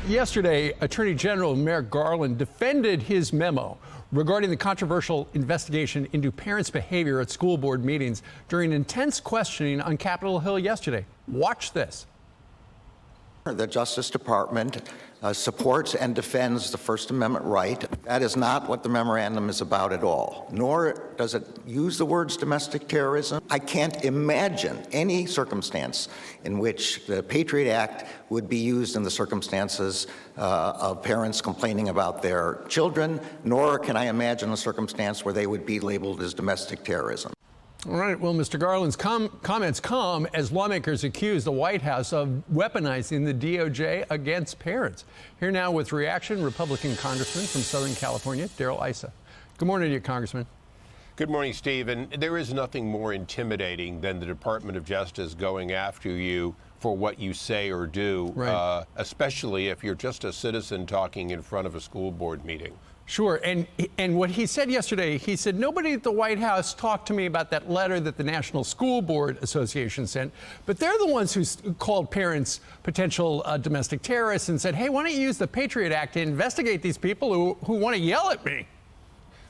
Yesterday, Attorney General Merrick Garland defended his memo regarding the controversial investigation into parents' behavior at school board meetings during intense questioning on Capitol Hill yesterday. Watch this. The Justice Department supports and defends the First Amendment right. That is not what the memorandum is about at all, nor does it use the words domestic terrorism. I can't imagine any circumstance in which the Patriot Act would be used in the circumstances of parents complaining about their children, nor can I imagine a circumstance where they would be labeled as domestic terrorism. All right. Well, Mr. Garland's comments come as lawmakers accuse the White House of weaponizing the DOJ against parents. Here now with reaction, Republican Congressman from Southern California, Darrell Issa. Good morning to you, Congressman. Good morning, Steve. And there is nothing more intimidating than the Department of Justice going after you for what you say or do, right. Especially if you're just a citizen talking in front of a school board meeting. Sure. And what he said yesterday, he said, nobody at the White House talked to me about that letter that the National School Board Association sent, but they're the ones who called parents potential domestic terrorists and said, hey, why don't you use the Patriot Act to investigate these people who want to yell at me?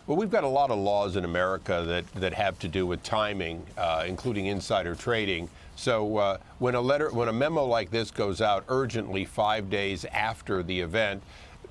Well, we've got a lot of laws in America that have to do with timing, including insider trading. So when a memo like this goes out urgently 5 days after the event,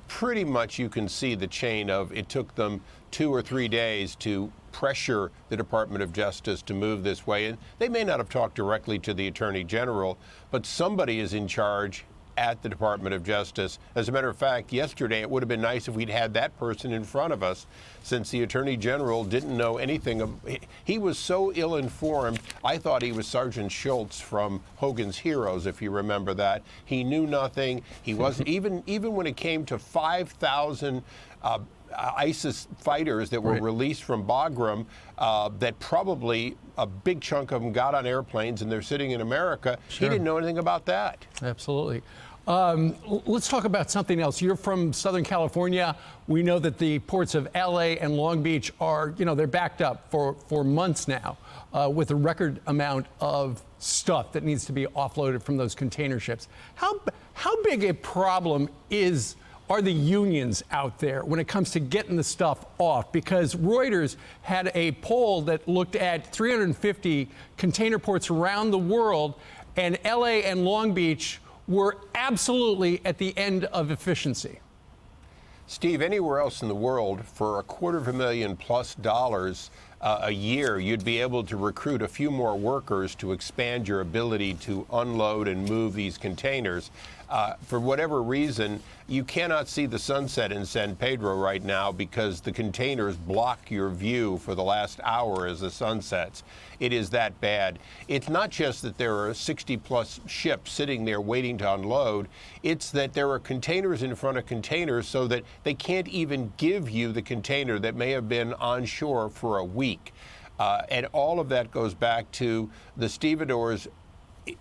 pretty much you can see the chain of it took them 2 or 3 days to pressure the Department of Justice to move this way. And they may not have talked directly to the Attorney General, but somebody is in charge at the Department of Justice. As a matter of fact, yesterday it would have been nice if we'd had that person in front of us, since the Attorney General didn't know anything. He was so ill-informed, I thought he was Sergeant Schultz from Hogan's Heroes, if you remember that. He knew nothing. He wasn't, even when it came to 5,000 ISIS fighters that were released from Bagram, that probably a big chunk of them got on airplanes and they're sitting in America. Sure. He didn't know anything about that. Absolutely. Let's talk about something else. You're from Southern California. We know that the ports of LA and Long Beach are, they're backed up for months now with a record amount of stuff that needs to be offloaded from those container ships. How big a problem are the unions out there when it comes to getting the stuff off? Because Reuters had a poll that looked at 350 container ports around the world, and LA and Long Beach were absolutely at the end of efficiency. Steve, anywhere else in the world, for $250,000+ a year, you'd be able to recruit a few more workers to expand your ability to unload and move these containers. For whatever reason, you cannot see the sunset in San Pedro right now because the containers block your view for the last hour as the sun sets. It is that bad. It's not just that there are 60+ ships sitting there waiting to unload. It's that there are containers in front of containers so that they can't even give you the container that may have been on shore for a week. And all of that goes back to the stevedores'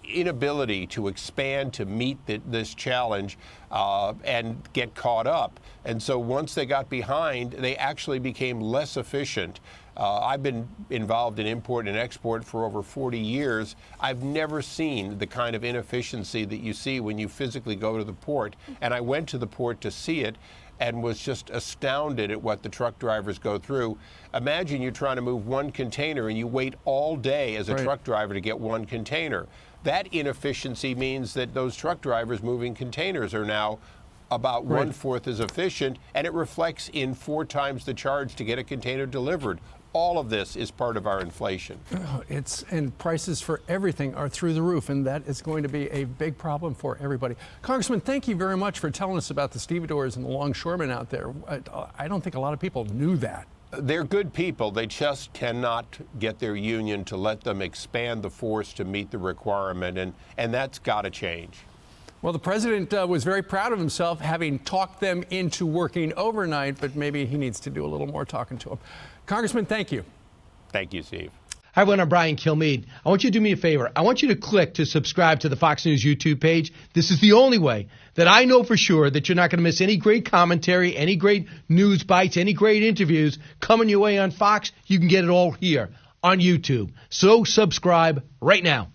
inability to expand to meet this challenge and get caught up. And so once they got behind, they actually became less efficient. I've been involved in import and export for over 40 years. I've never seen the kind of inefficiency that you see when you physically go to the port. And I went to the port to see it and was just astounded at what the truck drivers go through. Imagine you're trying to move one container and you wait all day as a truck driver to get one container. That inefficiency means that those truck drivers moving containers are now about 1/4 as efficient, and it reflects in 4 times the charge to get a container delivered. All of this is part of our inflation. And prices for everything are through the roof, and that is going to be a big problem for everybody. Congressman, thank you very much for telling us about the stevedores and the longshoremen out there. I don't think a lot of people knew that. They're good people. They just cannot get their union to let them expand the force to meet the requirement, and that's got to change. Well, the president was very proud of himself having talked them into working overnight, but maybe he needs to do a little more talking to them. Congressman, thank you. Thank you, Steve. Hi, everyone. I'm Brian Kilmeade. I want you to do me a favor. I want you to click to subscribe to the Fox News YouTube page. This is the only way that I know for sure that you're not going to miss any great commentary, any great news bites, any great interviews coming your way on Fox. You can get it all here on YouTube. So subscribe right now.